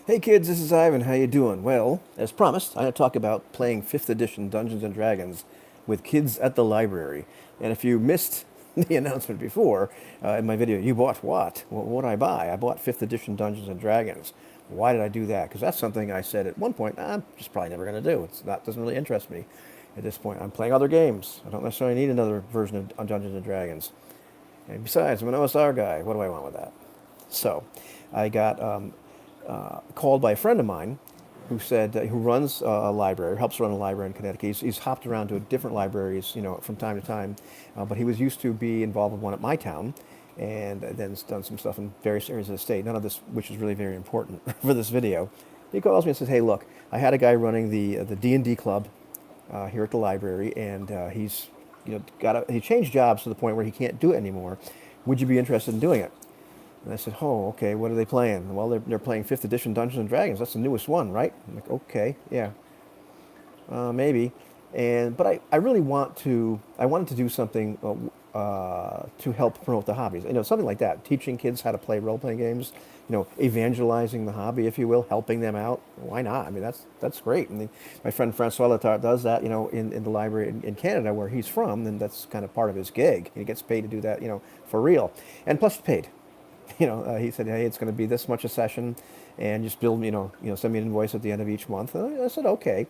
Hey kids, this is Ivan. How you doing? Well, as promised, I'm going to talk about playing 5th edition Dungeons and Dragons with kids at the library. And if you missed the announcement before in my video, you bought what? Well, what did I buy? I bought 5th edition Dungeons and Dragons. Why did I do that? Because that's something I said at one point I'm just probably never going to do. It's not doesn't really interest me at this point. I'm playing other games. I don't necessarily need another version of Dungeons and Dragons. And besides, I'm an OSR guy. What do I want with that? So, I got called by a friend of mine who said who runs a library, helps run a library in Connecticut. He's hopped around to different libraries, from time to time, but he was used to be involved with one at my town, and then done some stuff in various areas of the state. None of this, which is really very important for this video. He calls me and says, "Hey, look, I had a guy running the D&D club here at the library, and he's he changed jobs to the point where he can't do it anymore. Would you be interested in doing it?" And I said, "Oh, okay. What are they playing?" "Well, they're playing 5th edition Dungeons and Dragons. That's the newest one, right?" I'm like, "Okay, yeah, maybe." But I really I wanted to do something to help promote the hobbies. Something like that, teaching kids how to play role playing games. Evangelizing the hobby, if you will, helping them out. Why not? I mean, that's great. And my friend Francois Letard does that. In the library in Canada where he's from, and that's kind of part of his gig. He gets paid to do that. For real, and plus paid. He said, "Hey, it's going to be this much a session, and just build, send me an invoice at the end of each month." And I said, "Okay."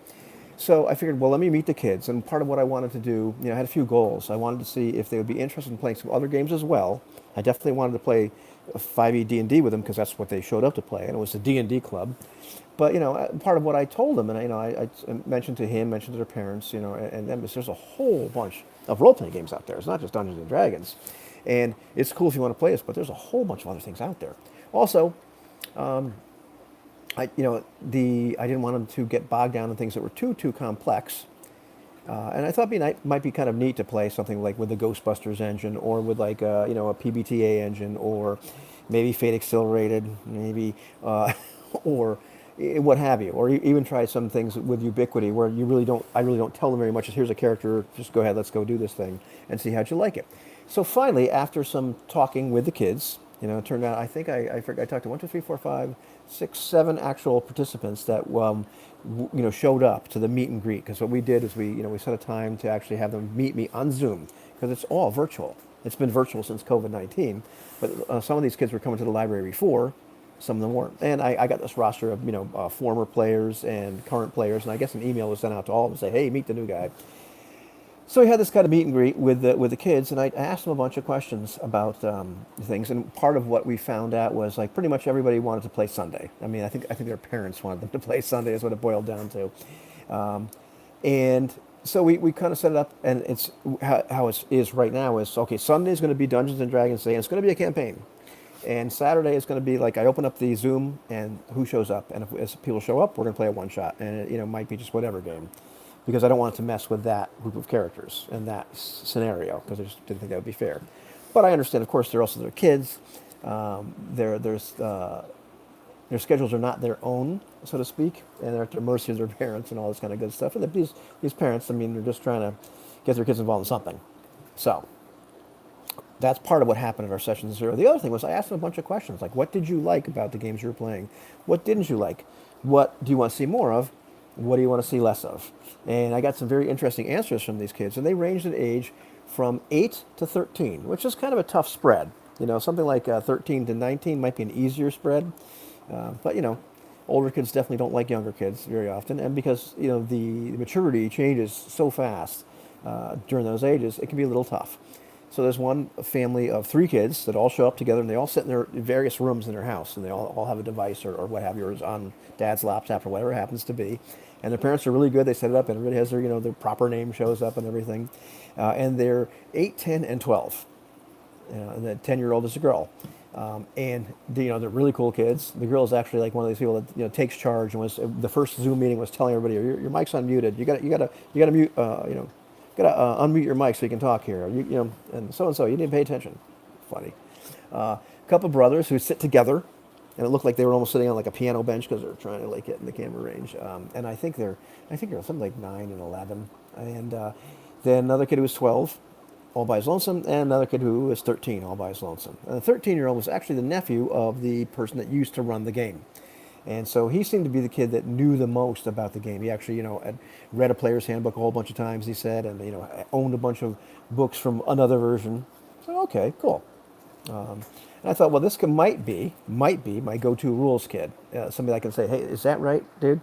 So I figured, well, let me meet the kids. And part of what I wanted to do, I had a few goals. I wanted to see if they would be interested in playing some other games as well. I definitely wanted to play 5e D&D with them because that's what they showed up to play, and it was a D&D club. But part of what I told them, and I mentioned to him, mentioned to their parents, and them, is there's a whole bunch of role-playing games out there. It's not just Dungeons and Dragons, and it's cool if you want to play this, but there's a whole bunch of other things out there. Also, I didn't want them to get bogged down in things that were too complex. And I thought might be kind of neat to play something like with the Ghostbusters engine, or with like a PBTA engine, or maybe Fate Accelerated, maybe, or what have you, or even try some things with Ubiquity where I really don't tell them very much. Here's a character, just go ahead, let's go do this thing, and see how'd you like it. So finally, after some talking with the kids, it turned out I talked to 1, 2, 3, 4, 5, 6, 7 actual participants that showed up to the meet and greet. Because what we did is we set a time to actually have them meet me on Zoom, because it's all virtual. It's been virtual since COVID-19, but some of these kids were coming to the library before. Some of them weren't. And I got this roster of former players and current players, and I guess an email was sent out to all of them to say, "Hey, meet the new guy." So we had this kind of meet and greet with the kids, and I asked them a bunch of questions about things. And part of what we found out was, like, pretty much everybody wanted to play Sunday. I mean, I think their parents wanted them to play Sunday is what it boiled down to. And so we kind of set it up, and it's how it is right now is, okay, Sunday is going to be Dungeons and Dragons Day, and it's going to be a campaign. And Saturday is going to be like, I open up the Zoom, and who shows up, and if people show up, we're going to play a one shot, and it might be just whatever game, because I don't want it to mess with that group of characters and that scenario, because I just didn't think that would be fair. But I understand, of course, they're also their kids. Their schedules are not their own, so to speak, and they're at the mercy of their parents and all this kind of good stuff. And these parents, I mean, they're just trying to get their kids involved in something. So that's part of what happened at our sessions. The other thing was I asked them a bunch of questions, like, what did you like about the games you were playing? What didn't you like? What do you want to see more of? What do you want to see less of? And I got some very interesting answers from these kids, and they ranged in age from 8 to 13, which is kind of a tough spread. Something like 13 to 19 might be an easier spread, but older kids definitely don't like younger kids very often, and because the maturity changes so fast during those ages, it can be a little tough. So there's one family of 3 kids that all show up together, and they all sit in their various rooms in their house, and they all have a device or what have you, or is on dad's laptop or whatever it happens to be. And their parents are really good. They set it up, and everybody has their proper name shows up and everything. And they're 8, 10, and 12. And the 10-year-old is a girl. And they're really cool kids. The girl is actually like one of these people that takes charge, and was the first Zoom meeting was telling everybody, your mic's unmuted. You gotta mute. Gotta unmute your mic so you can talk here. And so you didn't pay attention. Funny. A couple brothers who sit together, and it looked like they were almost sitting on like a piano bench because they're trying to like get in the camera range. And I think they're something like 9 and 11. And then another kid who was 12, all by his lonesome, and another kid who was 13, all by his lonesome. And the 13-year-old was actually the nephew of the person that used to run the game. And so he seemed to be the kid that knew the most about the game. He actually, had read a player's handbook a whole bunch of times, he said, and, owned a bunch of books from another version. So, okay, cool. And I thought, well, this might be my go-to rules kid. Somebody I can say, hey, is that right, dude?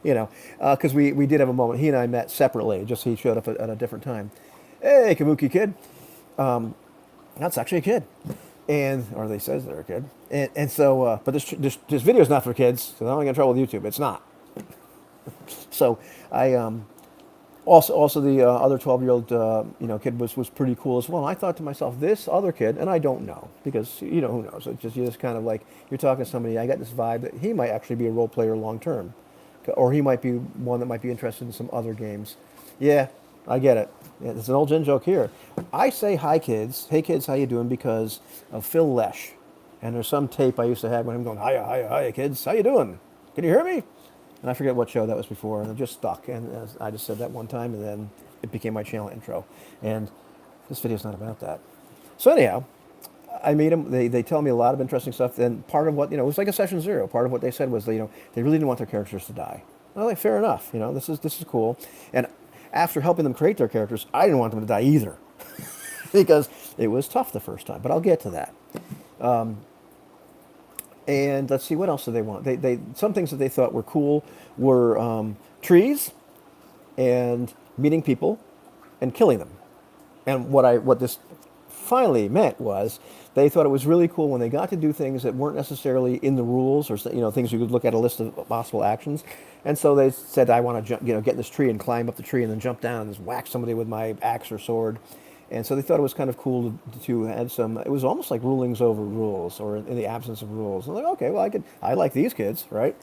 Because we did have a moment. He and I met separately, just he showed up at a different time. Hey, Kabuki kid. That's actually a kid. Or they says they're a kid. And so, but this video is not for kids, so I don't want to get in trouble with YouTube. It's not. So I also the other 12-year-old kid was pretty cool as well. And I thought to myself, this other kid, and I don't know because who knows? It's just, you're just kind of like, you're talking to somebody. I got this vibe that he might actually be a role player long term, or he might be one that might be interested in some other games. Yeah, I get it. Yeah, there's an old gin joke here. I say hi kids, hey kids, how you doing? Because of Phil Lesh, and there's some tape I used to have with him going, hiya, hiya, hiya kids, how you doing? Can you hear me? And I forget what show that was before, and it just stuck. And I just said that one time, and then it became my channel intro. And this video's not about that. So anyhow, I meet them. They tell me a lot of interesting stuff. And part of what, it was like a session zero. Part of what they said was, they really didn't want their characters to die. Well, like, fair enough. This is cool. And after helping them create their characters, I didn't want them to die either, because it was tough the first time. But I'll get to that. And let's see, what else do they want? They some things that they thought were cool were trees and meeting people and killing them. And what this finally meant was they thought it was really cool when they got to do things that weren't necessarily in the rules, or things you could look at a list of possible actions. And so they said, I want to jump, get in this tree and climb up the tree and then jump down and just whack somebody with my axe or sword. And so they thought it was kind of cool to add some. It was almost like rulings over rules, or in the absence of rules. And like, okay, well, I like these kids, right?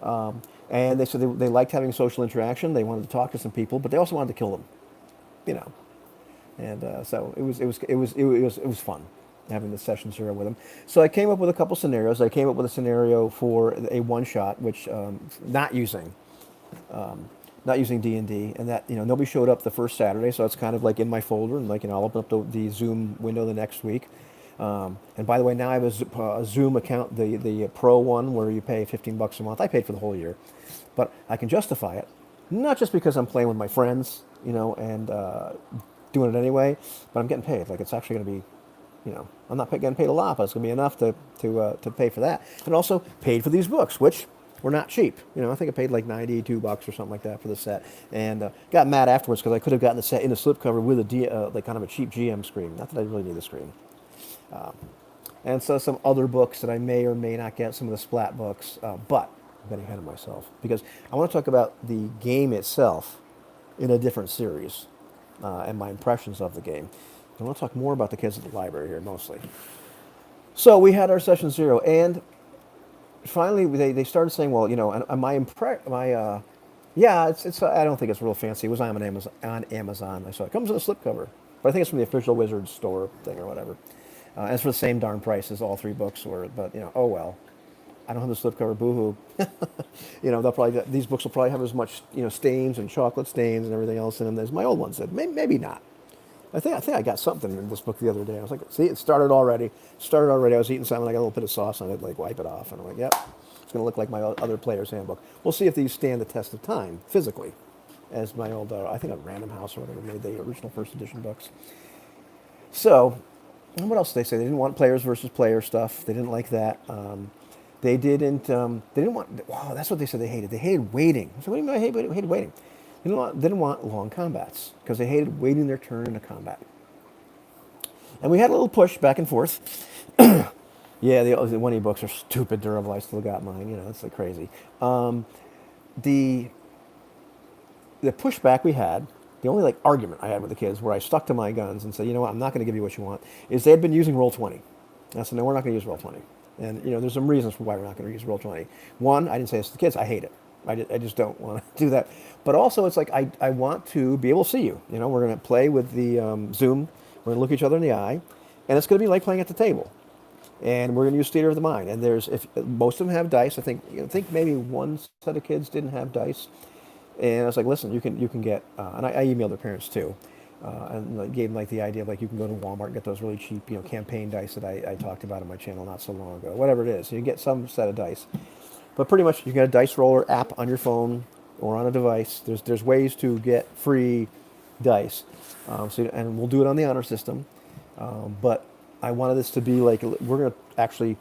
And they said they liked having social interaction. They wanted to talk to some people, but they also wanted to kill them, And so it was fun having the session zero with them. So I came up with a couple scenarios. I came up with a scenario for a one shot, which not using D&D, and that nobody showed up the first Saturday, so it's kind of like in my folder, and I'll open up the Zoom window the next week. And by the way, now I have a Zoom account, the Pro one, where you pay $15 a month. I paid for the whole year, but I can justify it, not just because I'm playing with my friends, and doing it anyway, but I'm getting paid. Like, it's actually going to be, I'm not getting paid a lot, but it's going to be enough to pay for that, and also paid for these books, which were not cheap. I think I paid like $92 or something like that for the set, and got mad afterwards because I could have gotten the set in a slipcover with like kind of a cheap GM screen. Not that I really need the screen. And so some other books that I may or may not get, some of the Splat books, but I'm getting ahead of myself because I want to talk about the game itself in a different series, and my impressions of the game. I want to talk more about the kids at the library here mostly. So we had our session zero, and finally they started saying, well, yeah, it's I don't think it's real fancy. It was on Amazon. I saw it comes in a slipcover, but I think it's from the official Wizards store thing or whatever. And it's for the same darn price as all three books were. But oh well. I don't have the slipcover. Boo-hoo. These books will probably have as much stains and chocolate stains and everything else in them as my old ones did. Maybe not. I think I got something in this book the other day. I was like, see, it started already. I was eating something. I got a little bit of sauce on it. Like, wipe it off, and I'm like, yep, it's going to look like my other player's handbook. We'll see if these stand the test of time physically, as my old I think a Random House or whatever made the original first edition books. So, and what else did they say? They didn't want players versus player stuff. They didn't like that. They didn't want. Wow, that's what they said they hated. They hated waiting. I said, what do you mean I hated waiting? They didn't want long combats because they hated waiting their turn in a combat. And we had a little push back and forth. Yeah, the one of your books are stupid durable. I still got mine. It's like crazy. The pushback we had, the only argument I had with the kids, where I stuck to my guns and said, you know what, I'm not going to give you what you want, is they had been using Roll20. And I said, no, we're not going to use Roll20. And there's some reasons for why we're not going to use Roll20. One, I didn't say this to the kids. I hate it. I just don't want to do that. But also, it's like I want to be able to see you. We're going to play with the Zoom. We're going to look each other in the eye, and it's going to be like playing at the table. And we're going to use theater of the mind. And if most of them have dice. I think maybe one set of kids didn't have dice. And I was like, listen, you can get. And I emailed their parents too, and gave them the idea of you can go to Walmart and get those really cheap campaign dice that I talked about on my channel not so long ago. Whatever it is, so you get some set of dice. But pretty much, you get a dice roller app on your phone or on a device. There's ways to get free dice, and we'll do it on the honor system. But I wanted this to be like we're going to actually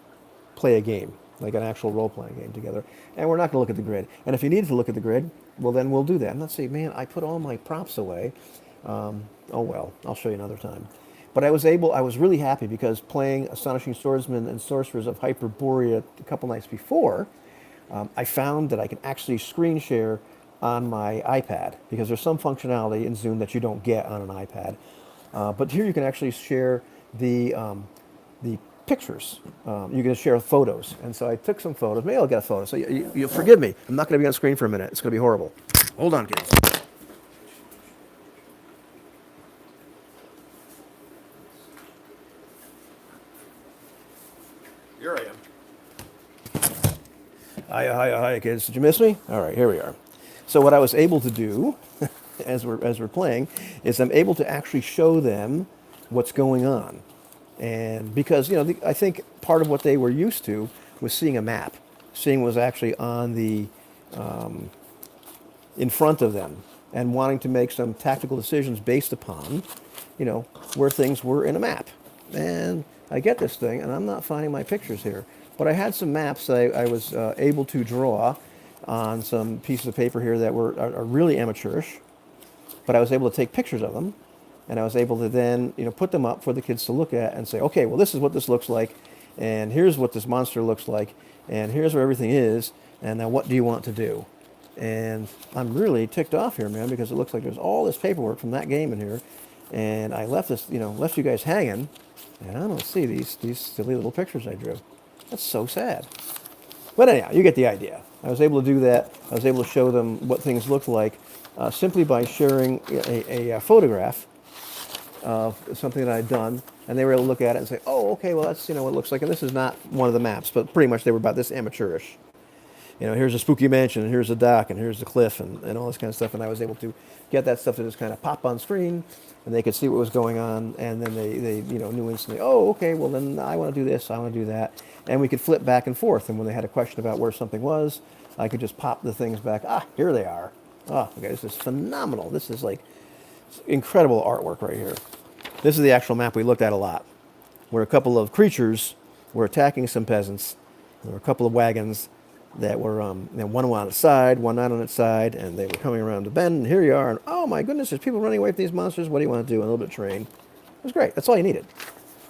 play a game, like an actual role-playing game together, and we're not going to look at the grid. And if you need to look at the grid, well, then we'll do that. I'm not saying, man, I put all my props away. Oh well, I'll show you another time. But I was really happy because playing Astonishing Swordsmen and Sorcerers of Hyperborea a couple nights before, I found that I can actually screen share on my iPad because there's some functionality in Zoom that you don't get on an iPad. But here you can actually share the pictures. You can share photos. And so I took some photos. Maybe I'll get a photo. So you'll forgive me. I'm not going to be on screen for a minute. It's going to be horrible. Hold on, kids. Here I am. Hi, kids. Did you miss me? All right, here we are. So what I was able to do, as we're playing, is I'm able to actually show them what's going on, and because I think part of what they were used to was seeing a map, seeing what was actually on the in front of them, and wanting to make some tactical decisions based upon, where things were in a map. And I get this thing, and I'm not finding my pictures here. But I had some maps that I was able to draw on some pieces of paper here that are really amateurish. But I was able to take pictures of them, and I was able to then put them up for the kids to look at and say, okay, well, this is what this looks like, and here's what this monster looks like, and here's where everything is, and now what do you want to do? And I'm really ticked off here, man, because it looks like there's all this paperwork from that game in here, and I left you guys hanging, and I don't see these silly little pictures I drew. That's so sad. But anyhow, you get the idea. I was able to do that. I was able to show them what things looked like simply by sharing a photograph of something that I'd done, and they were able to look at it and say, oh, okay, well, that's what it looks like. And this is not one of the maps, but pretty much they were about this amateurish. Here's a spooky mansion, and here's a dock, and here's the cliff, and all this kind of stuff. And I was able to get that stuff to just kind of pop on screen, and they could see what was going on, and then they knew instantly, oh, okay, well, then I want to do this, I want to do that. And we could flip back and forth, and when they had a question about where something was, I could just pop the things back. Here they are. Oh, okay, this is phenomenal. This is like incredible artwork right here. This is the actual map we looked at a lot, where a couple of creatures were attacking some peasants. There were a couple of wagons that were, one on its side, one not on its side, and they were coming around the bend, and here you are, and oh my goodness, there's people running away from these monsters. What do you want to do? And a little bit of terrain. It was great. That's all you needed.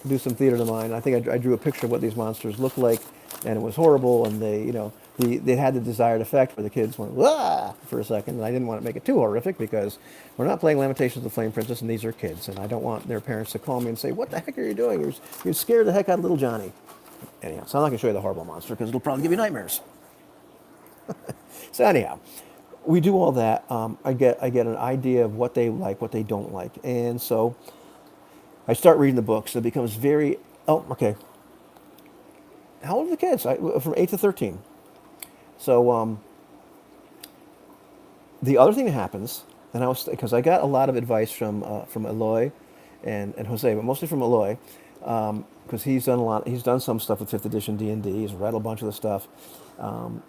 Do some theater of the mind. I think I drew a picture of what these monsters looked like, and it was horrible, and they had the desired effect where the kids went, "Wah!" for a second, and I didn't want to make it too horrific because we're not playing Lamentations of the Flame Princess, and these are kids, and I don't want their parents to call me and say, what the heck are you doing? You scared the heck out of little Johnny. Anyhow, so I'm not going to show you the horrible monster because it'll probably give you nightmares. So anyhow, we do all that. I get an idea of what they like, what they don't like, and so I start reading the books. It becomes very okay. How old are the kids? From 8 to 13. So the other thing that happens, and because I got a lot of advice from Eloy and Jose, but mostly from Eloy, because he's done some stuff with 5th edition D&D. He's read a bunch of the stuff.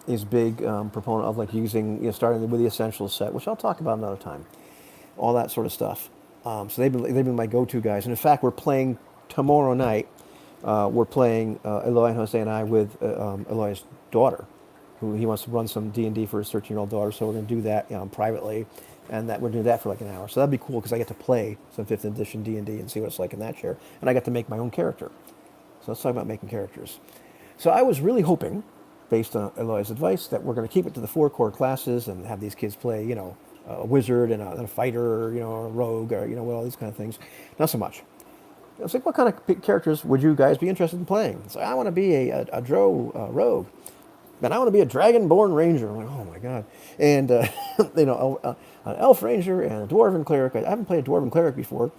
He's a big proponent of using, starting with the Essentials set, which I'll talk about another time. All that sort of stuff. So they've been my go-to guys. And in fact, we're playing tomorrow night. We're playing Eloy and Jose and I with Eloy's daughter, who he wants to run some D&D for his 13-year-old daughter. So we're going to do that privately, and we're doing that for like an hour. So that'd be cool because I get to play some 5th edition D&D and see what it's like in that chair, and I got to make my own character. So let's talk about making characters. So I was really hoping, based on Eloy's advice, that we're going to keep it to the 4 core classes and have these kids play, a wizard and a fighter, a rogue, or all these kind of things. Not so much. I was like, what kind of characters would you guys be interested in playing? So I want to be a rogue. And I want to be a dragonborn ranger. I'm like, oh my god. And an elf ranger and a dwarven cleric. I haven't played a dwarven cleric before.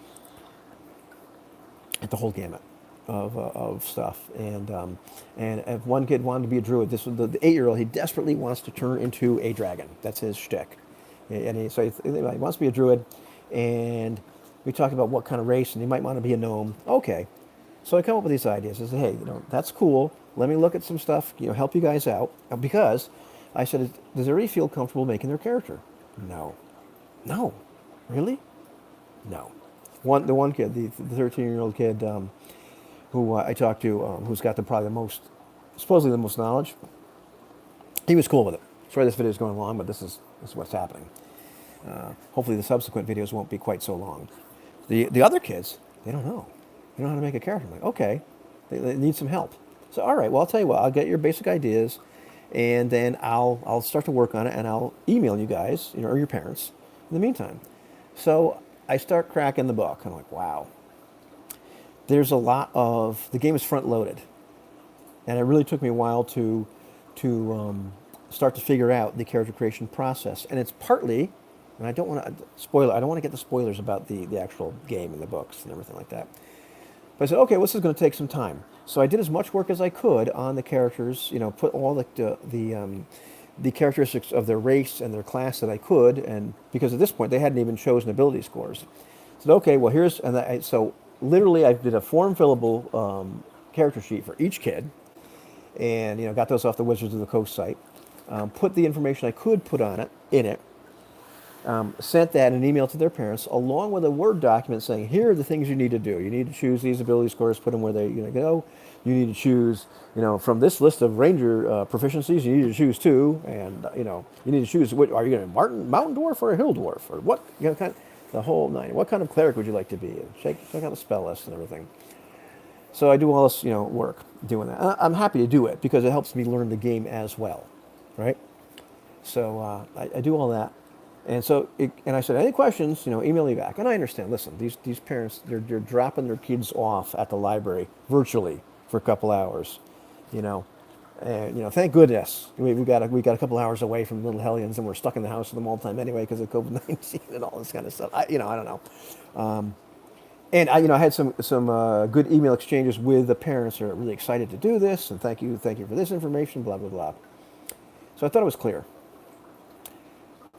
At the whole gamut of stuff. And if one kid wanted to be a druid, this was the 8-year-old. He desperately wants to turn into a dragon. That's his shtick. And he wants to be a druid. And we talked about what kind of race, and he might want to be a gnome. Okay. So I come up with these ideas. I say, hey, that's cool, Let me look at some stuff, help you guys out. Because I said, does everybody feel comfortable making their character? No. No. Really? No. The one kid, the 13-year-old kid who I talked to, who's got probably the most, supposedly the most knowledge, he was cool with it. Sorry this video is going long, but this is what's happening. Hopefully the subsequent videos won't be quite so long. The other kids, they don't know. They don't know how to make a character. I'm like, okay, they need some help. So all right, well I'll tell you what, I'll get your basic ideas, and then I'll start to work on it, and I'll email you guys, or your parents, in the meantime. So I start cracking the book, and I'm like, wow. There's a lot of, the game is front loaded, and it really took me a while to start to figure out the character creation process, and it's partly, and I don't want to spoil it. I don't want to get the spoilers about the actual game and the books and everything like that. But I said, okay, well, this is going to take some time. So I did as much work as I could on the characters. Put all the characteristics of their race and their class that I could, and because at this point they hadn't even chosen ability scores. I said, okay, well here's, so literally I did a form fillable character sheet for each kid, and got those off the Wizards of the Coast site. Put the information I could put on it in it. Sent that in an email to their parents, along with a Word document saying, here are the things you need to do. You need to choose these ability scores, put them where they go. You need to choose, from this list of ranger proficiencies, you need to choose 2. And, you need to choose, what, are you going to mountain dwarf or a hill dwarf? Or what, the whole 9. What kind of cleric would you like to be? And check out the spell list and everything. So I do all this, work doing that. I'm happy to do it because it helps me learn the game as well, right? So I do all that. And so, and I said, any questions, email me back. And I understand, listen, these parents, they're dropping their kids off at the library virtually for a couple hours, And, thank goodness we got a couple hours away from little hellions, and we're stuck in the house with them all the time anyway because of COVID-19 and all this kind of stuff. I don't know. And I had some good email exchanges with the parents who are really excited to do this, and thank you for this information, blah, blah, blah. So I thought it was clear.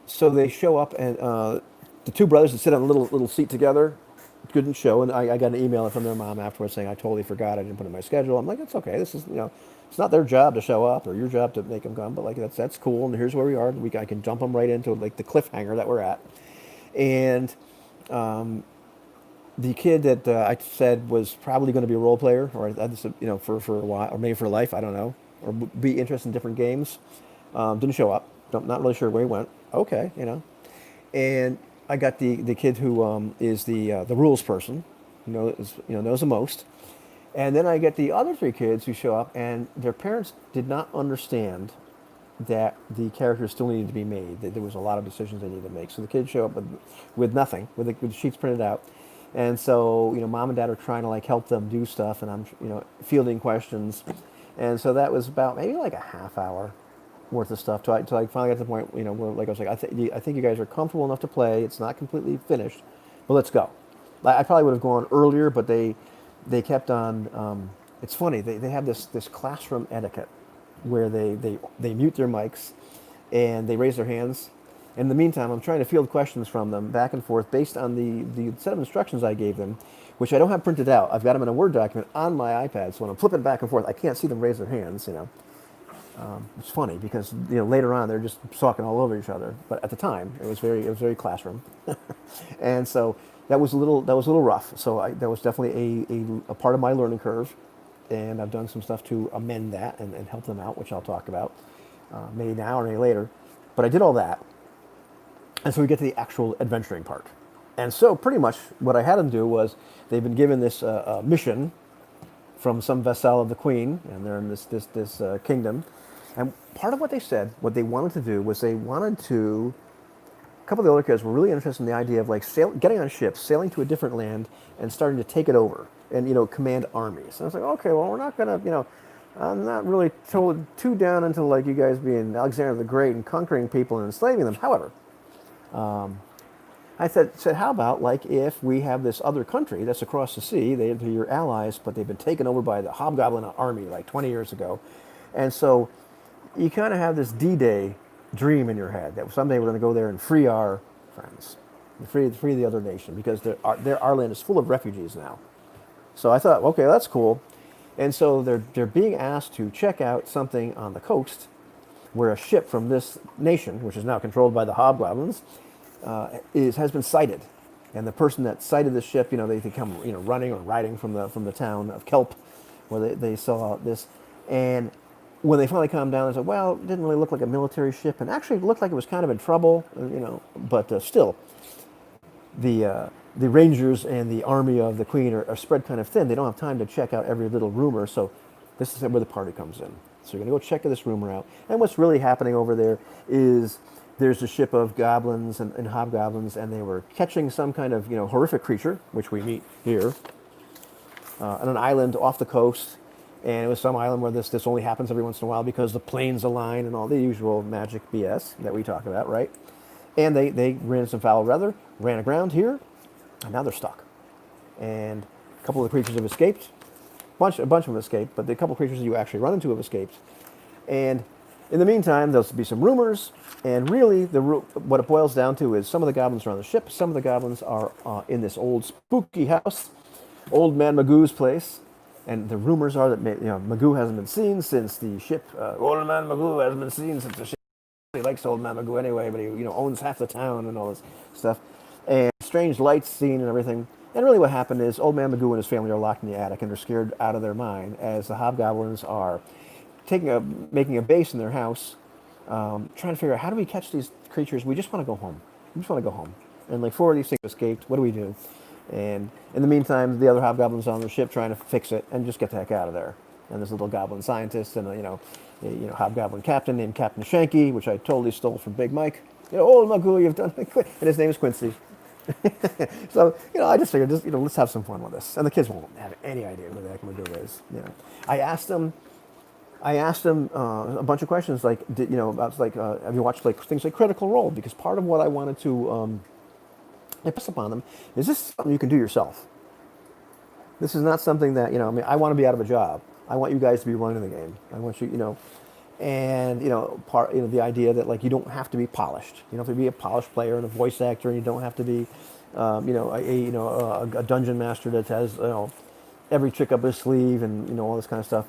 So they show up, and the two brothers that sit on a little seat together couldn't show, and I got an email from their mom afterwards saying, I totally forgot, I didn't put it in my schedule. I'm like, it's okay, this is, it's not their job to show up or your job to make them come, but like that's cool, and here's where we are. I can dump them right into like the cliffhanger that we're at. And the kid that I said was probably going to be a role player, or for a while, or maybe for life, I don't know, or be interested in different games, didn't show up. Not really sure where he went. Okay, and I got the kid who is the rules person, knows the most, and then I get the other 3 kids who show up, and their parents did not understand that the characters still needed to be made. That there was a lot of decisions they needed to make. So the kids show up with nothing, with the sheets printed out, and so mom and dad are trying to help them do stuff, and I'm fielding questions, and so that was about maybe like a half hour worth of stuff till I finally got to the point, where like I was like, I think you guys are comfortable enough to play. It's not completely finished, but let's go. I probably would have gone earlier, but they kept on. It's funny, they have this classroom etiquette where they mute their mics and they raise their hands. In the meantime, I'm trying to field questions from them back and forth based on the set of instructions I gave them, which I don't have printed out. I've got them in a Word document on my iPad, so when I'm flipping back and forth, I can't see them raise their hands. It's funny because later on they're just talking all over each other, but at the time it was very classroom, and so that was a little rough. So that was definitely a part of my learning curve, and I've done some stuff to amend that and help them out, which I'll talk about maybe now or maybe later. But I did all that, and so we get to the actual adventuring part. And so pretty much what I had them do was they've been given this mission from some vassal of the queen, and they're in this kingdom. And part of what they said, what they wanted to do was a couple of the other kids were really interested in the idea of getting on ships, sailing to a different land, and starting to take it over, and command armies. And I was like, okay, well, we're not gonna, I'm not really too down into you guys being Alexander the Great and conquering people and enslaving them. However, I said, how about if we have this other country that's across the sea, they're your allies, but they've been taken over by the Hobgoblin army 20 years ago, and so you kind of have this D-Day dream in your head that someday we're going to go there and free our friends, free the other nation, because our land is full of refugees now. So I thought, okay, that's cool. And so they're being asked to check out something on the coast where a ship from this nation, which is now controlled by the hobgoblins, has been sighted. And the person that sighted the ship, they come running or riding from the town of Kelp, where they saw this. And when they finally calmed down, they said, well, it didn't really look like a military ship, and actually it looked like it was kind of in trouble, but still, the Rangers and the army of the Queen are spread kind of thin. They don't have time to check out every little rumor, so this is where the party comes in. So you're going to go check this rumor out. And what's really happening over there is there's a ship of goblins and hobgoblins, and they were catching some kind of horrific creature, which we meet here, on an island off the coast. And it was some island where this only happens every once in a while because the planes align and all the usual magic BS that we talk about, right? And they ran into some foul weather, ran aground here, and now they're stuck. And a couple of the creatures have escaped. A bunch of them escaped, but the couple of creatures you actually run into have escaped. And in the meantime, there'll be some rumors, and really what it boils down to is some of the goblins are on the ship, some of the goblins are in this old spooky house, Old Man Magoo's place. And the rumors are that Magoo hasn't been seen since the ship. Old Man Magoo hasn't been seen since the ship. He likes Old Man Magoo anyway, but he owns half the town and all this stuff. And strange lights seen and everything. And really what happened is Old Man Magoo and his family are locked in the attic, and they're scared out of their mind as the hobgoblins are making a base in their house, trying to figure out how do we catch these creatures. We just want to go home. We just want to go home. And like 4 of these things escaped. What do we do? And in the meantime, the other hobgoblins on the ship trying to fix it and just get the heck out of there. And there's a little goblin scientist and a hobgoblin captain named Captain Shanky, which I totally stole from Big Mike. Old Magoo, you've done it. And his name is Quincy. So I just figured, let's have some fun with this. And the kids won't have any idea who the heck Magoo is. I asked them a bunch of questions like, about have you watched things like Critical Role? Because part of what I wanted to impress upon them is this is something you can do yourself. This is not something that I want to be out of a job. I want you guys to be running the game. I want you, and the idea that you don't have to be polished. You don't have to be a polished player and a voice actor, and you don't have to be, a dungeon master that has every trick up his sleeve and all this kind of stuff.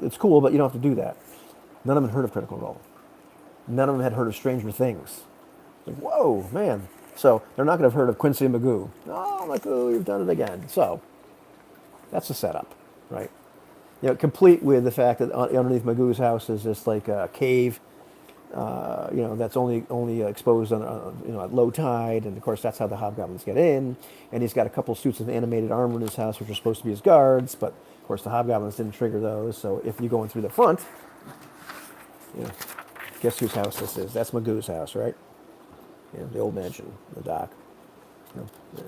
It's cool, but you don't have to do that. None of them had heard of Critical Role. None of them had heard of Stranger Things. Whoa, man. So they're not going to have heard of Quincy Magoo. Oh, Magoo, you've done it again. So that's the setup, right? Complete with the fact that underneath Magoo's house is this a cave, that's only exposed on at low tide, and of course that's how the hobgoblins get in. And he's got a couple suits of animated armor in his house, which are supposed to be his guards, but of course the hobgoblins didn't trigger those. So if you go in through the front, guess whose house this is? That's Magoo's house, right? The old mansion, the dock,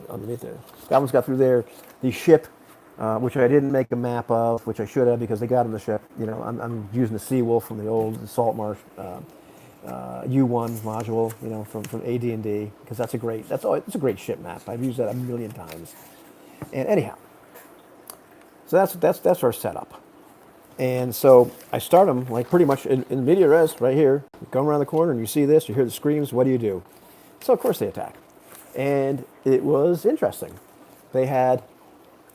underneath there. Goblins got through there. The ship, which I didn't make a map of, which I should have because they got on the ship. I'm using the Seawolf from the old Salt Marsh U1 module, from AD&D, because it's a great ship map. I've used that a million times. And anyhow, so that's our setup. And so I start them pretty much in media res right here. You come around the corner and you see this, you hear the screams. What do? So of course they attack, and it was interesting. They had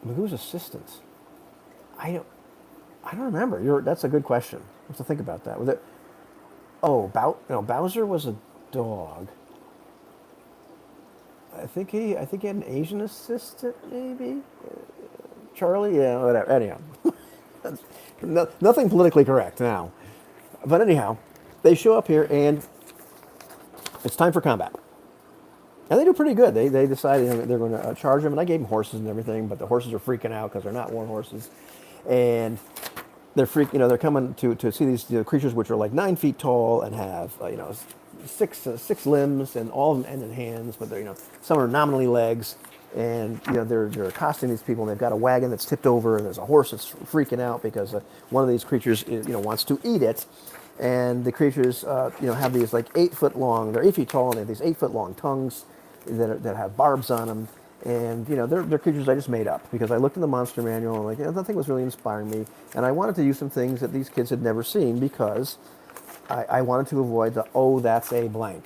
Magoo's assistants. I don't remember. That's a good question. I have to think about that. Was it? Oh, Bowser was a dog. I think he had an Asian assistant, maybe. Charlie, whatever. Anyhow, nothing politically correct now. But anyhow, they show up here and it's time for combat. And they do pretty good. They decided they're going to charge them, and I gave them horses and everything, but the horses are freaking out because they're not war horses, and they're they're coming to see these creatures which are 9 feet tall and have six limbs, and all of them end in hands, but they're some are nominally legs, and they're accosting these people, and they've got a wagon that's tipped over, and there's a horse that's freaking out because one of these creatures wants to eat it. And the creatures, have these 8 foot long. They're 8 feet tall, and they have these 8 foot long tongues that have barbs on them. And they're creatures I just made up because I looked in the monster manual and nothing was really inspiring me. And I wanted to use some things that these kids had never seen because I wanted to avoid that's a blank.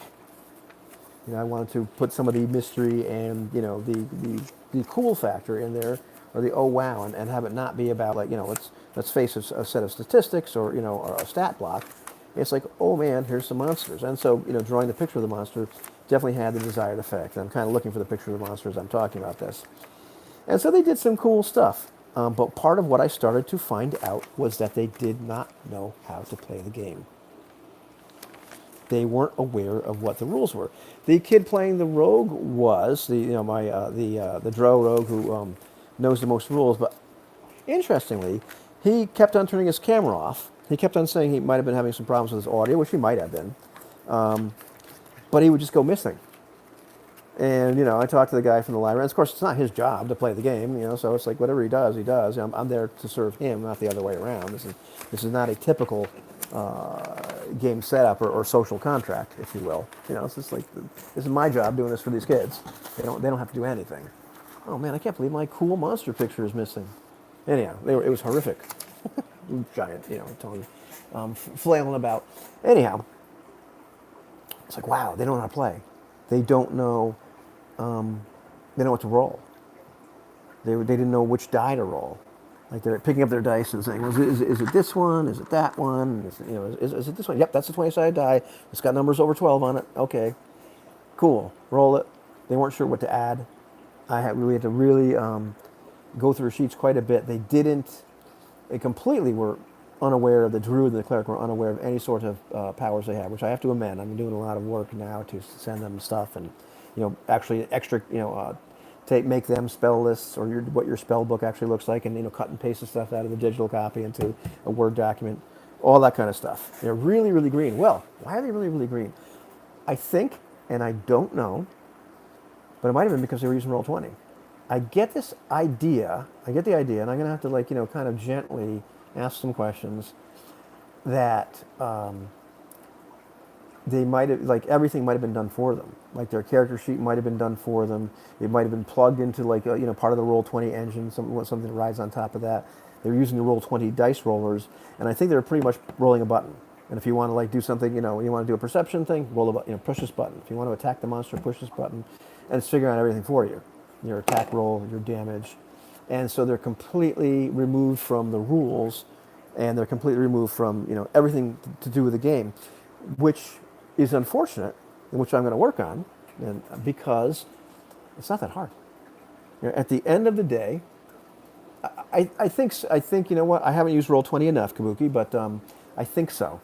I wanted to put some of the mystery and the cool factor in there or the oh wow, and have it not be about like, let's face a set of statistics or, or a stat block. It's like, oh man, here's some monsters. And so, drawing the picture of the monster definitely had the desired effect. I'm kind of looking for the picture of the monster as I'm talking about this. And so they did some cool stuff. But part of what I started to find out was that they did not know how to play the game. They weren't aware of what the rules were. The kid playing the rogue was the drow rogue who knows the most rules. But interestingly, he kept on turning his camera off. He kept on saying he might have been having some problems with his audio, which he might have been. But he would just go missing. And, I talked to the guy from the library. And of course, it's not his job to play the game, so it's like whatever he does, he does. I'm there to serve him, not the other way around. This is not a typical game setup or social contract, if you will. It's just like, this is my job doing this for these kids. They don't have to do anything. Oh man, I can't believe my cool monster picture is missing. Anyhow, it was horrific. Giant, tongue, flailing about. Anyhow, it's like, wow, they don't know how to play. They don't know. They don't know what to roll. They didn't know which die to roll. Like they're picking up their dice and saying, well, is it this one? Is it that one? Is it this one? Yep, that's a 20-sided die. It's got numbers over 12 on it. Okay, cool. Roll it. They weren't sure what to add. We had to really go through sheets quite a bit. They completely were unaware of the druid and the cleric were unaware of any sort of powers they have, which I have to amend. I'm doing a lot of work now to send them stuff and, actually extra, make them spell lists or what your spell book actually looks like and, cut and paste the stuff out of the digital copy into a Word document, all that kind of stuff. They're really, really green. Well, why are they really, really green? I think, and I don't know, but it might have been because they were using Roll20. I get the idea, and I'm going to have to kind of gently ask some questions that they might have, everything might have been done for them. Like their character sheet might have been done for them. It might have been plugged into part of the Roll20 engine, something that rides on top of that. They were using the Roll20 dice rollers, and I think they were pretty much rolling a button. And if you want to do something, you want to do a perception thing, roll a button, push this button. If you want to attack the monster, push this button, and it's figuring out everything for you. Your attack roll, your damage. And so they're completely removed from the rules, and they're completely removed from everything to do with the game, which is unfortunate, and which I'm going to work on, and because it's not that hard. At the end of the day, I think you know what, I haven't used Roll20 enough, Kabuki, but I think so.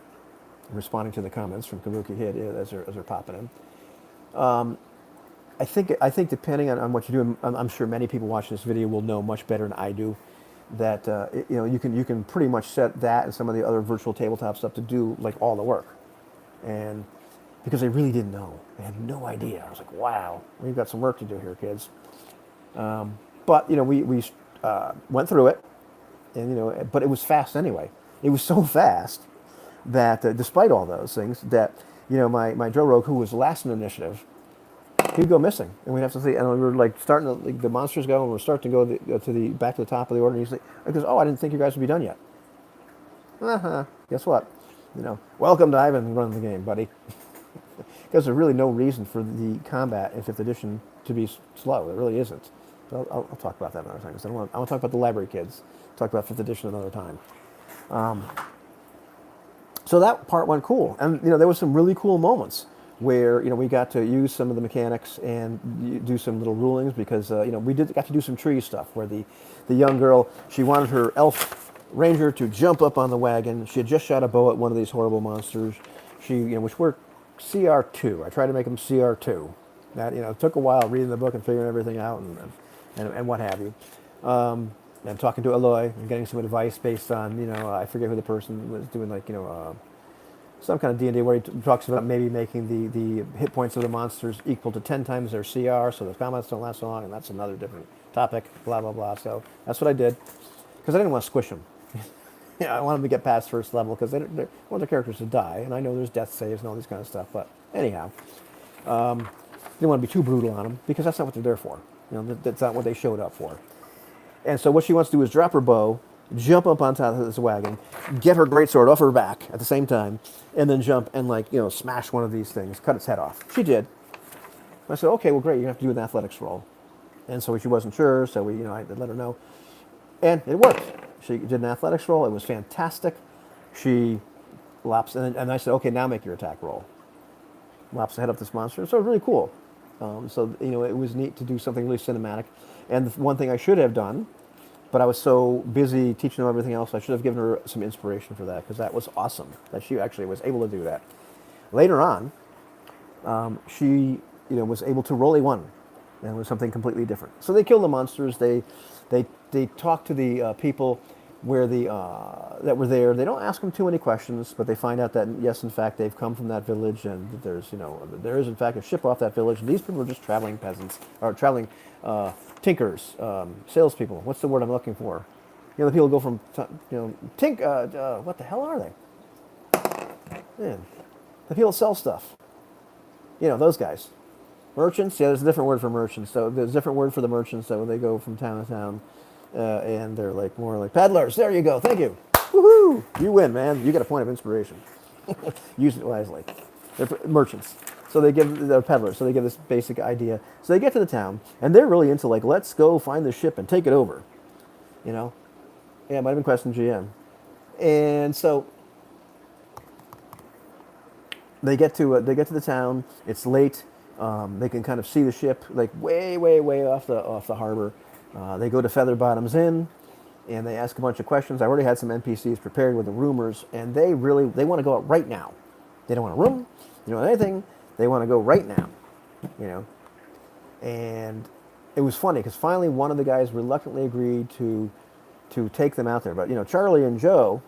I'm responding to the comments from Kabuki Hid as they're popping in. I think depending on what you do, I'm sure many people watching this video will know much better than I do that you can pretty much set that and some of the other virtual tabletop stuff to do all the work, and because they really didn't know, they had no idea. I was like, wow, we've got some work to do here, kids. But we went through it, and but it was fast anyway. It was so fast that despite all those things, that my Joe Rogue, who was last in initiative, he'd go missing, and we'd have to see. And we were starting to the monsters go, and we're starting to go back to the top of the order. And he goes, "Oh, I didn't think you guys would be done yet." Guess what? Welcome to Ivan running the game, buddy. Because there's really no reason for the combat in 5th edition to be slow. There really isn't. But I'll talk about that another time. I want to talk about the library kids. Talk about 5th edition another time. So that part went cool, and there was some really cool moments where we got to use some of the mechanics and do some little rulings because we got to do some tree stuff where the young girl, she wanted her elf ranger to jump up on the wagon. She had just shot a bow at one of these horrible monsters. Which were CR2. I tried to make them CR2. That it took a while reading the book and figuring everything out and what have you. And talking to Aloy and getting some advice based on I forget who the person was doing some kind of D&D where he talks about maybe making the hit points of the monsters equal to 10 times their CR so the combats don't last so long, and that's another different topic, blah, blah, blah. So that's what I did, because I didn't want to squish them. I wanted them to get past first level, because they want their characters to die, and I know there's death saves and all these kind of stuff, but anyhow, didn't want to be too brutal on them, because that's not what they're there for. That's not what they showed up for. And so what she wants to do is drop her bow, jump up on top of this wagon, get her greatsword off her back at the same time, and then jump and smash one of these things, cut its head off. She did. I said, okay, well, great, you have to do an athletics roll. And so she wasn't sure, so I let her know. And it worked. She did an athletics roll. It was fantastic. She laps, and I said, okay, now make your attack roll. Laps the head up this monster. So it was really cool. So, it was neat to do something really cinematic. And the one thing I should have done, but I was so busy teaching them everything else, I should have given her some inspiration for that, because that was awesome that she actually was able to do that. Later on, she was able to roll a one, and it was something completely different. So they kill the monsters. They talk to the people where that were there. They don't ask them too many questions, but they find out that yes, in fact, they've come from that village, and that there is in fact a ship off that village. And these people are just traveling peasants, or traveling tinkers, salespeople. What's the word I'm looking for? The people go from what the hell are they? Man, the people sell stuff. Those guys. Merchants? Yeah, there's a different word for merchants. So there's a different word for the merchants that when they go from town to town, and they're more like peddlers. There you go. Thank you. Woohoo! You win, man. You get a point of inspiration. Use it wisely. They're merchants. So they're peddlers. So they give this basic idea. So they get to the town, and they're really into let's go find the ship and take it over. Yeah, it might have been question GM. And so they get to the town. It's late. They can kind of see the ship way, way, way off the harbor. They go to Featherbottom's Inn, and they ask a bunch of questions. I already had some NPCs prepared with the rumors, and they want to go out right now. They don't want a room. They don't want anything. They want to go right now. And it was funny because finally one of the guys reluctantly agreed to take them out there. But Charlie and Joe,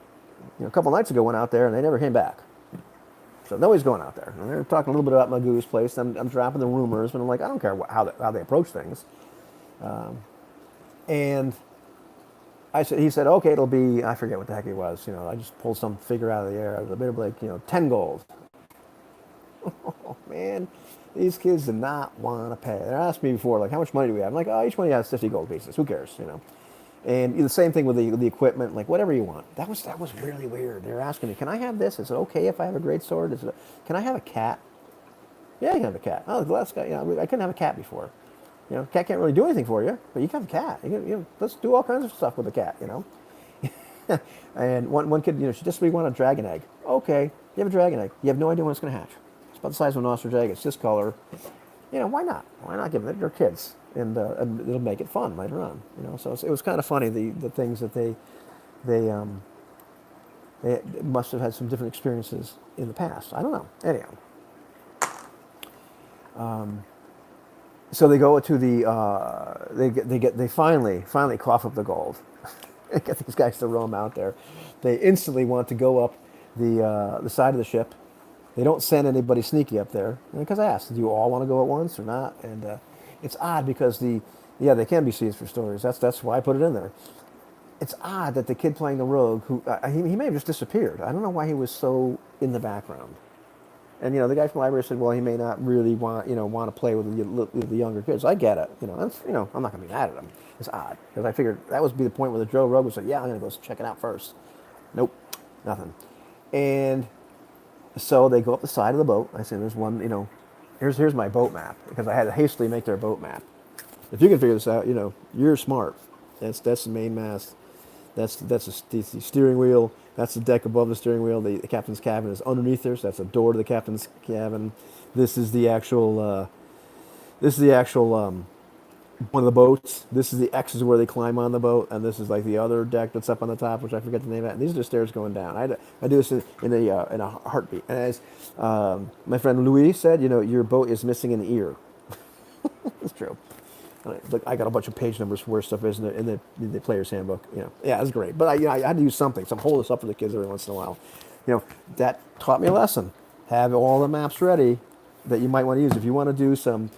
a couple nights ago went out there and they never came back. So nobody's going out there. And they're talking a little bit about Magoo's place. I'm dropping the rumors, but I'm like, I don't care how they approach things. And he said, okay, it'll be, I forget what the heck it was. I just pulled some figure out of the air. It was a bit of 10 gold. Oh, man. These kids did not want to pay. They asked me before, how much money do we have? I'm like, oh, each one has 50 gold pieces. Who cares, And the same thing with the equipment, whatever you want. That was really weird. They were asking me, can I have this? Is it okay if I have a great sword? Can I have a cat? Yeah, you can have a cat. Oh, the last guy, I couldn't have a cat before. Cat can't really do anything for you, but you can have a cat. Let's do all kinds of stuff with a cat, And one kid, she just really wanted a dragon egg. Okay, you have a dragon egg. You have no idea when it's going to hatch. It's about the size of an ostrich egg. It's this color. Why not? Why not give them? They're kids, and it'll make it fun later on. So it was kind of funny the things that they must have had some different experiences in the past. I don't know. Anyhow, so they go to they finally cough up the gold. Get these guys to row them out there. They instantly want to go up the side of the ship. They don't send anybody sneaky up there because I asked, do you all want to go at once or not? And it's odd because they can be seized for stories. That's why I put it in there. It's odd that the kid playing the rogue, who he may have just disappeared. I don't know why he was so in the background. And the guy from the library said, well, he may not really want to play with the younger kids. I get it. I'm not going to be mad at him. It's odd because I figured that would be the point where the Joe rogue was like, yeah, I'm going to go check it out first. Nope, nothing. And so they go up the side of the boat. I said, there's one, here's my boat map, because I had to hastily make their boat map. If you can figure this out, you're smart. That's the main mast. That's the steering wheel. That's the deck above the steering wheel. The captain's cabin is underneath there, so that's a door to the captain's cabin. This is the actual one of the boats. This is the X's where they climb on the boat, and this is the other deck that's up on the top, which I forget the name of. And these are the stairs going down. I do this in a heartbeat. And as my friend Louis said, your boat is missing an ear. It's true. I got a bunch of page numbers for where stuff is in the player's handbook. Yeah, it's great. But I had to use something, so I'm holding this up for the kids every once in a while. That taught me a lesson. Have all the maps ready that you might want to use if you want to do some.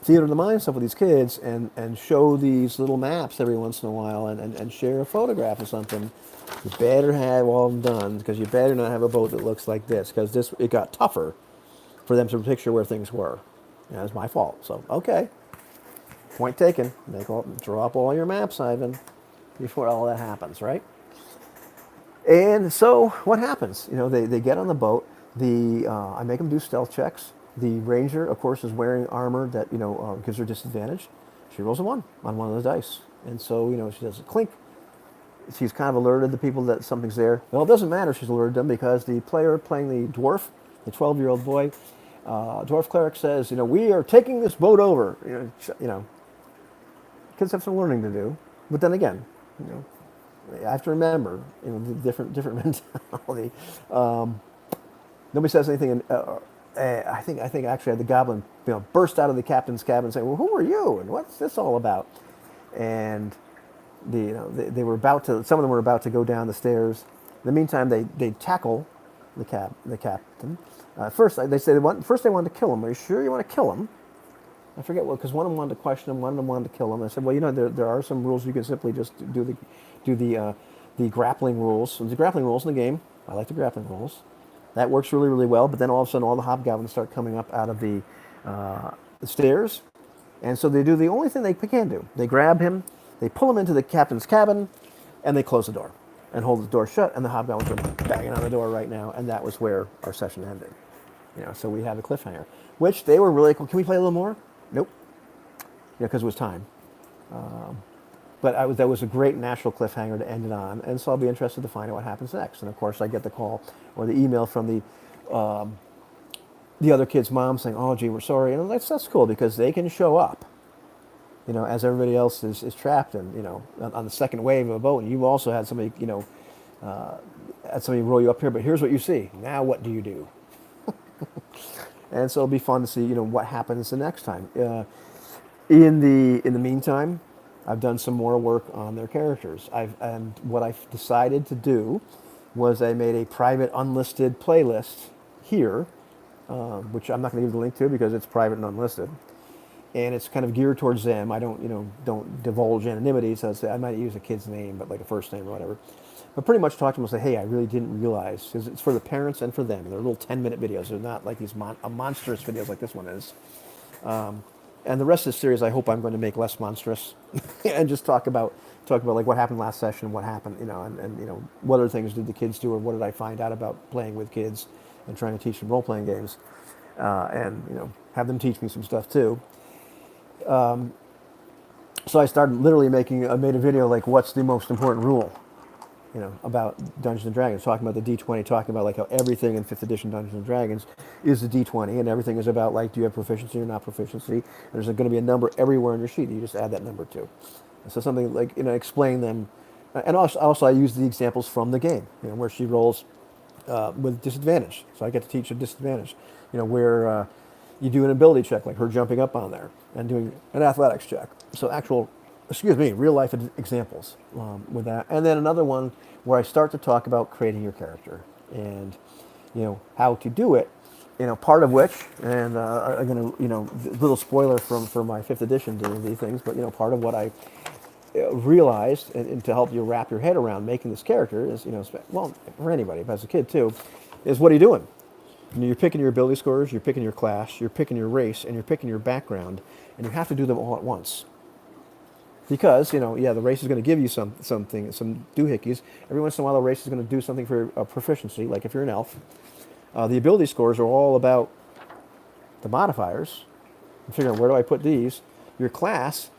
Theater of the mind stuff with these kids and show these little maps every once in a while and share a photograph of something. You better have all of them done, because you better not have a boat that looks like this, because it got tougher for them to picture where things were. Yeah, it's my fault. So, okay. Point taken. Drop all your maps, Ivan, before all that happens, right? And so what happens? They get on the boat. I make them do stealth checks. The ranger, of course, is wearing armor that gives her disadvantage. She rolls a 1 on one of those dice. And so, she does a clink. She's kind of alerted the people that something's there. Well, it doesn't matter she's alerted them because the player playing the dwarf, the 12-year-old boy, dwarf cleric says, we are taking this boat over. Kids have some learning to do. But then again, I have to remember, the different mentality. Nobody says anything. I think actually the goblin, burst out of the captain's cabin saying, "Well, who are you? And what's this all about?" And they were about to. Some of them were about to go down the stairs. In the meantime, they tackle the captain. First, they say first they wanted to kill him. Are you sure you want to kill him? I forget what, because one of them wanted to question him, one of them wanted to kill him. I said, well, there are some rules. You can simply just do the grappling rules. So the grappling rules in the game. I like the grappling rules. That works really, really well. But then all of a sudden, all the hobgoblins start coming up out of the stairs, and so they do the only thing they can do. They grab him, they pull him into the captain's cabin, and they close the door and hold the door shut. And the hobgoblins are banging on the door right now. And that was where our session ended. So we have a cliffhanger, which they were really cool. Can we play a little more? Nope. Because it was time. But that was a great natural cliffhanger to end it on, and so I'll be interested to find out what happens next. And of course, I get the call or the email from the other kid's mom saying, "Oh, gee, we're sorry." And that's cool because they can show up, as everybody else is trapped and on the second wave of a boat. And you also had somebody, had somebody roll you up here. But here's what you see. Now, what do you do? And so it'll be fun to see, what happens the next time. In the meantime, I've done some more work on their characters. And what I've decided to do was I made a private unlisted playlist here, which I'm not going to give the link to because it's private and unlisted. And it's kind of geared towards them. I don't divulge anonymity, so I might use a kid's name, but like a first name or whatever. But pretty much talk to them and say, hey, I really didn't realize, because it's for the parents and for them. They're little 10-minute videos. They're not like these monstrous videos like this one is. And the rest of the series, I hope I'm going to make less monstrous and just talk about like what happened last session, what happened, and what other things did the kids do, or what did I find out about playing with kids and trying to teach them role-playing games, and have them teach me some stuff too. So I started literally I made a video like, what's the most important rule, about Dungeons and Dragons, talking about the D20, talking about like how everything in 5th edition Dungeons and Dragons is the D20, and everything is about like, do you have proficiency or not proficiency? There's going to be a number everywhere on your sheet. You just add that number to. And so something like, explain them. And also I use the examples from the game, where she rolls with disadvantage. So I get to teach a disadvantage, where you do an ability check, like her jumping up on there and doing an athletics check. So real life examples with that. And then another one where I start to talk about creating your character and, how to do it. Part of which, and I'm going to, little spoiler for my 5th edition D&D things, but, part of what I realized, and to help you wrap your head around making this character is, well, for anybody, but as a kid too, is what are you doing? You're picking your ability scores, you're picking your class, you're picking your race, and you're picking your background, and you have to do them all at once. Because, the race is going to give you some doohickeys. Every once in a while, the race is going to do something for proficiency, like if you're an elf. The ability scores are all about the modifiers. And figuring out, where do I put these? Your class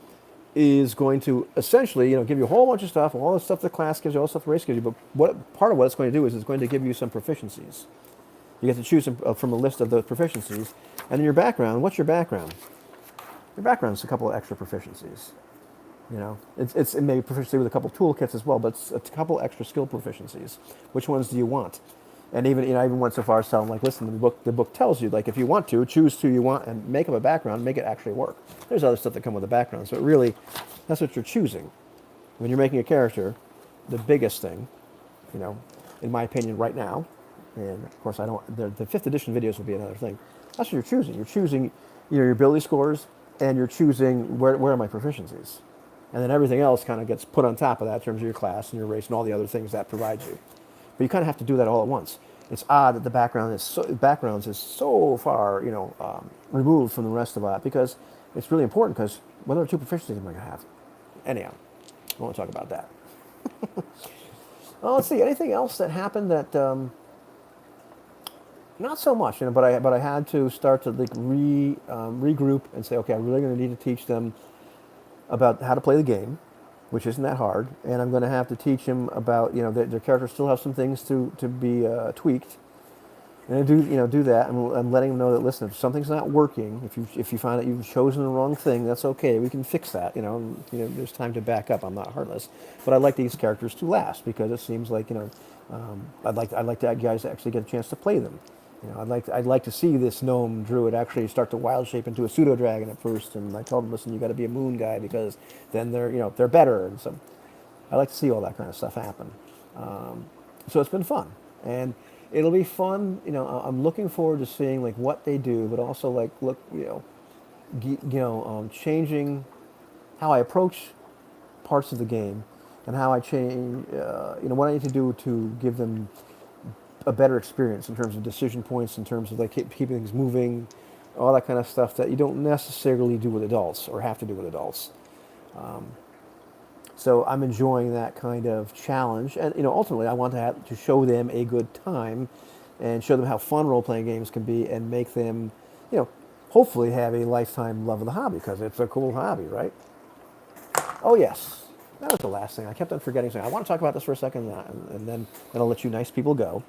is going to essentially, give you a whole bunch of stuff, all the stuff the class gives you, all the stuff the race gives you. But part of what it's going to do is it's going to give you some proficiencies. You get to choose from a list of those proficiencies. And in your background, what's your background? Your background is a couple of extra proficiencies. It may be proficiency with a couple toolkits as well, but it's a couple extra skill proficiencies. Which ones do you want? And even I even went so far as telling them, like, listen, the book tells you, like, if you want to, choose two you want and make up a background, make it actually work. There's other stuff that come with a background, so it really, that's what you're choosing. When you're making a character, the biggest thing, in my opinion right now, and of course the 5th edition videos will be another thing, that's what you're choosing. You're choosing your ability scores, and you're choosing where are my proficiencies. And then everything else kind of gets put on top of that in terms of your class and your race and all the other things that provides you. But you kind of have to do that all at once. It's odd that the backgrounds is so far, removed from the rest of that, because it's really important, because what other two proficiencies am I going to have? Anyhow, I won't talk about that. Well, let's see, anything else that happened that, not so much, but I had to start to like regroup and say, okay, I'm really going to need to teach them about how to play the game, which isn't that hard, and I'm going to have to teach him about, their characters still have some things to be tweaked, and I do that. I'm letting him know that, listen, if something's not working, if you find that you've chosen the wrong thing, that's okay. We can fix that. There's time to back up. I'm not heartless, but I'd like these characters to last because it seems like I'd like to guys to actually get a chance to play them. I'd like to see this gnome druid actually start to wild shape into a pseudo dragon at first, and I told him, listen, you got to be a moon guy because then they're better, and so I like to see all that kind of stuff happen. So it's been fun, and it'll be fun. I'm looking forward to seeing like what they do, but also like look, changing how I approach parts of the game, and how I change, what I need to do to give them a better experience in terms of decision points, in terms of like keeping things moving, all that kind of stuff that you don't necessarily do with adults or have to do with adults. So I'm enjoying that kind of challenge, and ultimately I want to show them a good time, and show them how fun role-playing games can be, and make them, hopefully have a lifetime love of the hobby because it's a cool hobby, right? Oh yes, that was the last thing. I kept on forgetting something. I want to talk about this for a second, and then I'll let you nice people go.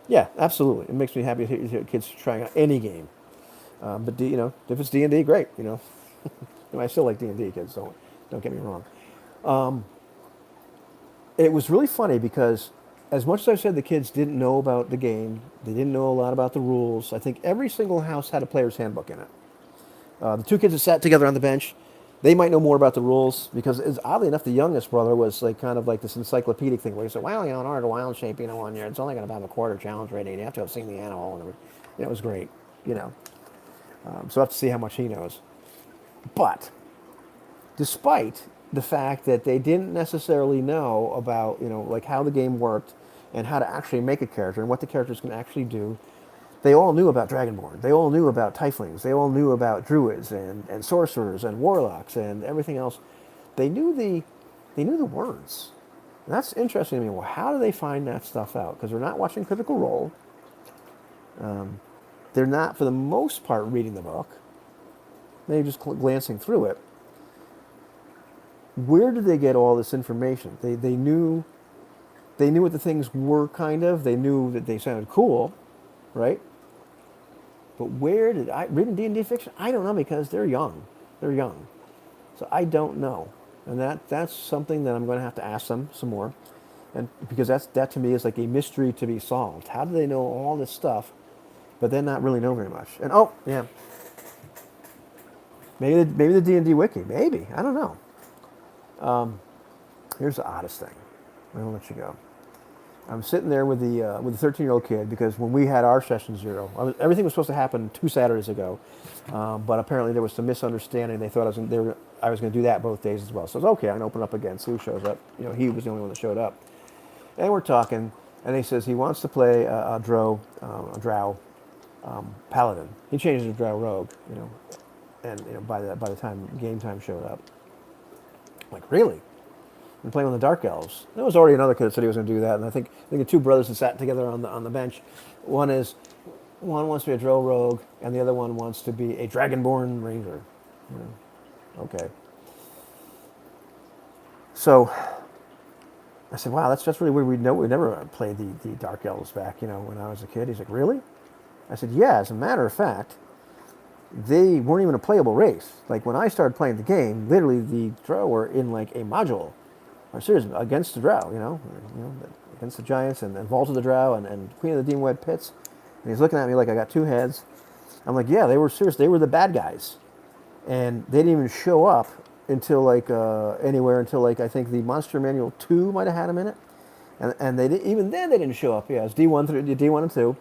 Yeah, absolutely. It makes me happy to hear kids trying out any game. But if it's D&D, great. I still like D&D, kids. Don't get me wrong. It was really funny because, as much as I said the kids didn't know about the game, they didn't know a lot about the rules. I think every single house had a player's handbook in it. The two kids that sat together on the bench, they might know more about the rules because, oddly enough, the youngest brother was like kind of like this encyclopedic thing where he said, "Well, in order to wild shape, one year, it's only going to have a quarter challenge rating. You have to have seen the animal," and it was great, So I have to see how much he knows. But despite the fact that they didn't necessarily know about, like how the game worked and how to actually make a character and what the characters can actually do, they all knew about Dragonborn. They all knew about Tieflings. They all knew about Druids and Sorcerers and Warlocks and everything else. They knew the words. And that's interesting to me. Well, how do they find that stuff out? Because they're not watching Critical Role. They're not, for the most part, reading the book. Maybe just glancing through it. Where did they get all this information? They knew what the things were, kind of. They knew that they sounded cool, right? But where did I read D&D fiction? I don't know, because they're young. They're young. So I don't know. And that's something that I'm going to have to ask them some more. And because that to me is like a mystery to be solved. How do they know all this stuff, but then not really know very much? And oh, yeah. Maybe the D&D wiki. Maybe. I don't know. Here's the oddest thing. I'm going to let you go. I'm sitting there with the 13-year-old kid because when we had our session 0, everything was supposed to happen 2 Saturdays ago, but apparently there was some misunderstanding. They thought I was going to do that both days as well. So I was okay. I can open up again. See who shows up. He was the only one that showed up, and we're talking. And he says he wants to play a drow paladin. He changed to drow rogue. And by the time game time showed up, I'm like, really? And playing with the Dark Elves. There was already another kid that said he was going to do that, and I think the two brothers that sat together on the bench, one wants to be a Drow Rogue, and the other one wants to be a Dragonborn Ranger. Okay. So I said, wow, that's really weird. We never played the Dark Elves back, when I was a kid. He's like, really? I said, yeah. As a matter of fact, they weren't even a playable race. Like when I started playing the game, literally the Drow were in like a module. Seriously, against the Drow, against the Giants and Vault of the Drow and Queen of the Dim-Web Pits. And he's looking at me like I got 2 heads. I'm like, yeah, they were serious. They were the bad guys. And they didn't even show up until like anywhere until like I think the Monster Manual 2 might have had them in it. And even then they didn't show up. Yeah, it was D1 and 2.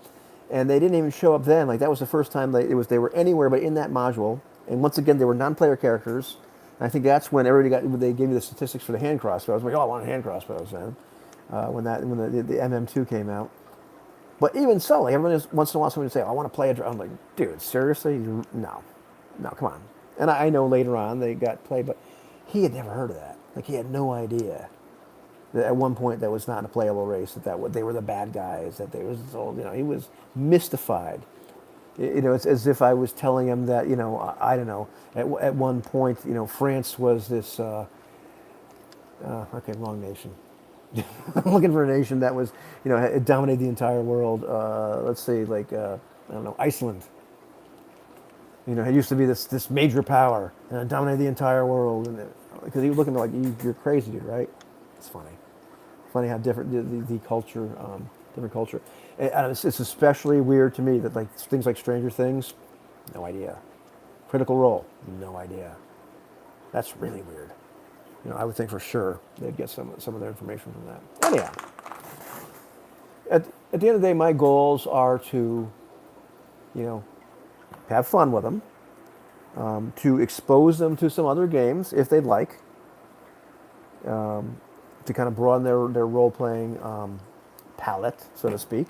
And they didn't even show up then. Like that was the first time they were anywhere but in that module. And once again, they were non-player characters. And I think that's when they gave me the statistics for the hand crossbow. I was like, oh, I want hand crossbows then. When the MM2 came out. But even so, like everyone once in a while somebody would say, oh, I want to play a drow. I'm like, dude, seriously? No, come on. And I know later on they got played, but he had never heard of that. Like he had no idea that at one point that was not a playable race. That they were the bad guys. That they was all, he was mystified. You know, it's as if I was telling them that, you know, I don't know, at one point, you know, France was this, okay, wrong nation. I'm looking for a nation that was, you know, it dominated the entire world. Let's say, like, I don't know, Iceland. You know, it used to be this major power, and it dominated the entire world. And because you look at me like you're crazy, dude, right? It's funny how different the culture, different culture. And it's especially weird to me that like things like Stranger Things, no idea. Critical Role, no idea. That's really weird. You know, I would think for sure they'd get some of their information from that. Anyhow, at the end of the day, my goals are to, you know, have fun with them, to expose them to some other games if they'd like, to kind of broaden their role playing palette, so to speak.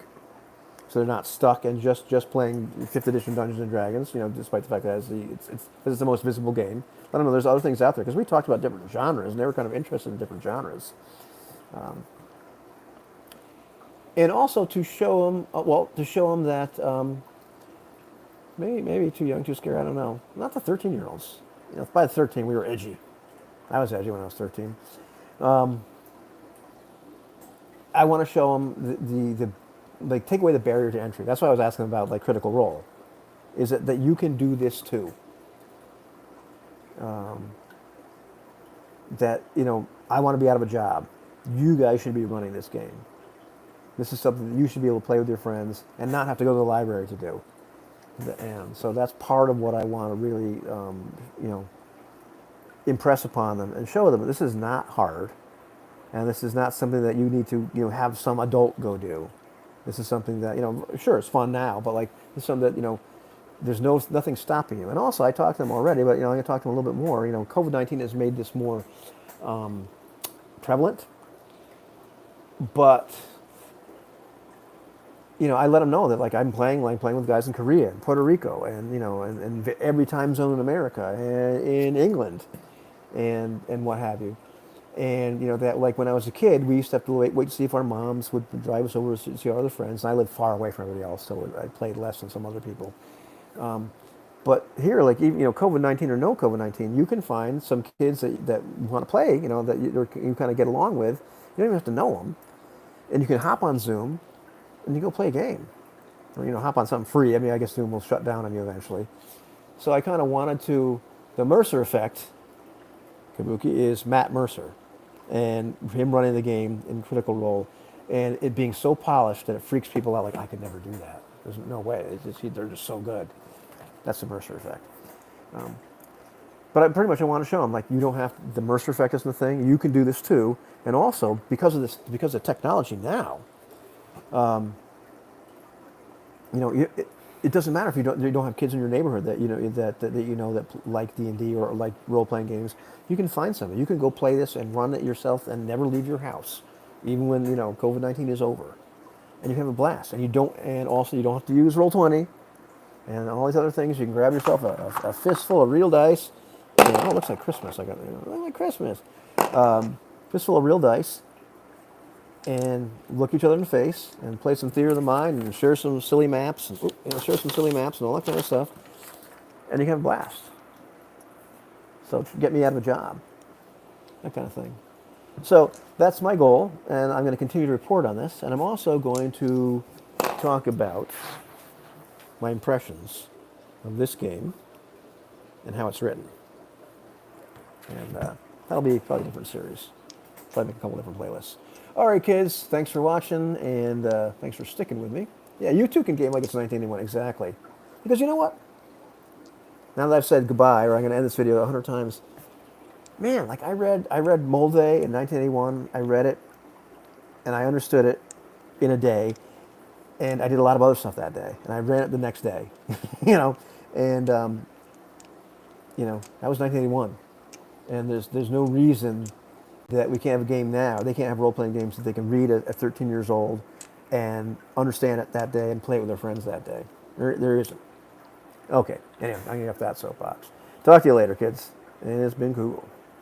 So they're not stuck in just playing 5th edition Dungeons and Dragons. You know, despite the fact that it's the most visible game. I don't know. There's other things out there because we talked about different genres, and they were kind of interested in different genres. And also to show them, that maybe too young, too scared. I don't know. Not the 13-year-olds. You know, by 13 we were edgy. I was edgy when I was 13. I want to show them the like take away the barrier to entry. That's why I was asking about like Critical Role. Is it that you can do this too? That, you know, I want to be out of a job. You guys should be running this game. This is something that you should be able to play with your friends and not have to go to the library to do. And so that's part of what I want to really, you know, impress upon them and show them that this is not hard, and this is not something that you need to, you know, have some adult go do. This is something that, you know, sure, it's fun now, but like it's something that, you know, there's nothing stopping you. And also, I talked to them already, but, you know, I'm going to talk to them a little bit more. You know, COVID-19 has made this more prevalent, but, you know, I let them know that like I'm playing with guys in Korea and Puerto Rico, and, you know, and every time zone in America and in England, and what have you. And, you know, that like when I was a kid, we used to have to wait to see if our moms would drive us over to see our other friends. And I lived far away from everybody else, so I played less than some other people. But here, like, even, you know, COVID-19 or no COVID-19, you can find some kids that want to play, you know, that you kind of get along with. You don't even have to know them. And you can hop on Zoom and you go play a game. Or, you know, hop on something free. I mean, I guess Zoom will shut down on you eventually. So I kind of wanted to, the Mercer effect, Kabuki, is Matt Mercer. And him running the game in Critical Role, and it being so polished that it freaks people out. Like, I could never do that. There's no way. They're just so good. That's the Mercer effect. But I want to show them, like, you don't have the Mercer effect isn't the thing. You can do this too. And also because of technology now, you know, it doesn't matter if you don't have kids in your neighborhood that that like D&D or like role playing games. You can find something. You can go play this and run it yourself and never leave your house, even when, you know, COVID-19 is over, and you have a blast. And you don't have to use Roll20 and all these other things. You can grab yourself a fistful of real dice. And, oh, it looks like Christmas. I like Christmas. Fistful of real dice, and look each other in the face and play some theater of the mind and share some silly maps and all that kind of stuff, and you can have a blast. So get me out of a job, that kind of thing. So that's my goal, and I'm going to continue to report on this, and I'm also going to talk about my impressions of this game and how it's written. And that'll be probably a different series. Probably make a couple different playlists. All right, kids, thanks for watching, and thanks for sticking with me. Yeah, you too can game like it's 1981, exactly. Because you know what? Now that I've said goodbye, or I'm going to end this video 100 times, man, like I read Molde in 1981. I read it, and I understood it in a day, and I did a lot of other stuff that day, and I ran it the next day, you know, and you know, that was 1981, and there's no reason that we can't have a game now. They can't have role-playing games that they can read at 13 years old and understand it that day and play it with their friends that day. There isn't. Okay, anyway, I'm going to get off that soapbox. Talk to you later, kids. And it's been cool.